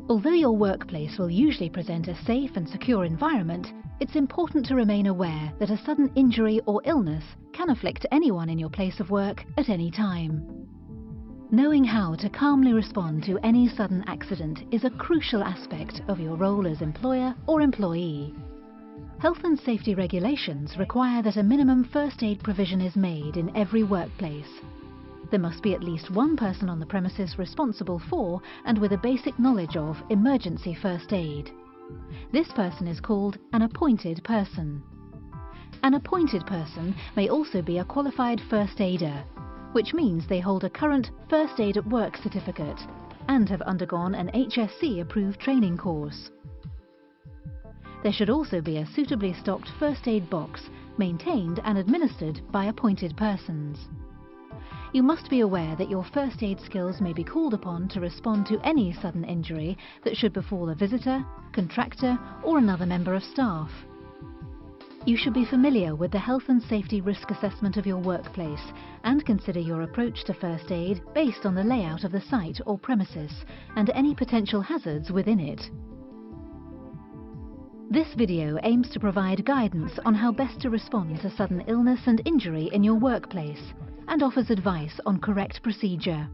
Although your workplace will usually present a safe and secure environment, it's important to remain aware that a sudden injury or illness can afflict anyone in your place of work at any time. Knowing how to calmly respond to any sudden accident is a crucial aspect of your role as employer or employee. Health and safety regulations require that a minimum first aid provision is made in every workplace. There must be at least one person on the premises responsible for and with a basic knowledge of emergency first aid. This person is called an appointed person. An appointed person may also be a qualified first aider, which means they hold a current First Aid at Work certificate and have undergone an HSC-approved training course. There should also be a suitably stocked first aid box maintained and administered by appointed persons. You must be aware that your first aid skills may be called upon to respond to any sudden injury that should befall a visitor, contractor, or another member of staff. You should be familiar with the health and safety risk assessment of your workplace and consider your approach to first aid based on the layout of the site or premises and any potential hazards within it. This video aims to provide guidance on how best to respond to sudden illness and injury in your workplace and offers advice on correct procedure.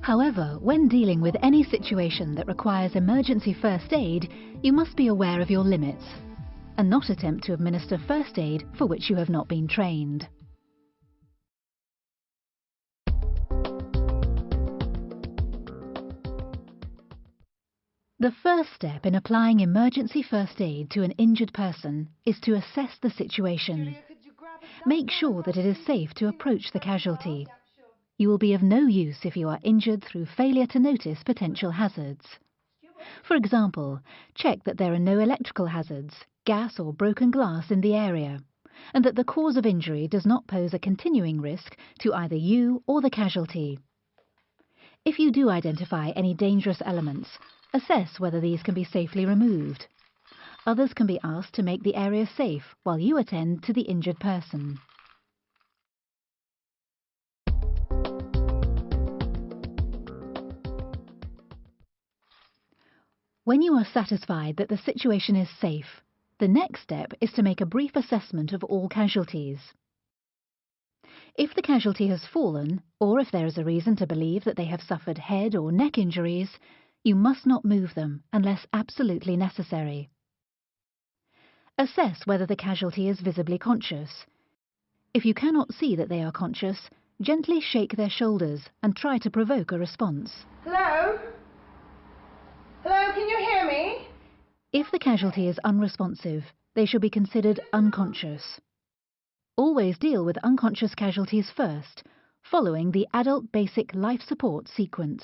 However, when dealing with any situation that requires emergency first aid, you must be aware of your limits and not attempt to administer first aid for which you have not been trained. The first step in applying emergency first aid to an injured person is to assess the situation. Make sure that it is safe to approach the casualty. You will be of no use if you are injured through failure to notice potential hazards. For example, check that there are no electrical hazards, gas or broken glass in the area, and that the cause of injury does not pose a continuing risk to either you or the casualty. If you do identify any dangerous elements, assess whether these can be safely removed. Others can be asked to make the area safe while you attend to the injured person. When you are satisfied that the situation is safe, the next step is to make a brief assessment of all casualties. If the casualty has fallen, or if there is a reason to believe that they have suffered head or neck injuries, you must not move them unless absolutely necessary. Assess whether the casualty is visibly conscious. If you cannot see that they are conscious, gently shake their shoulders and try to provoke a response. Hello? Hello, can you hear me? If the casualty is unresponsive, they should be considered unconscious. Always deal with unconscious casualties first, following the adult basic life support sequence.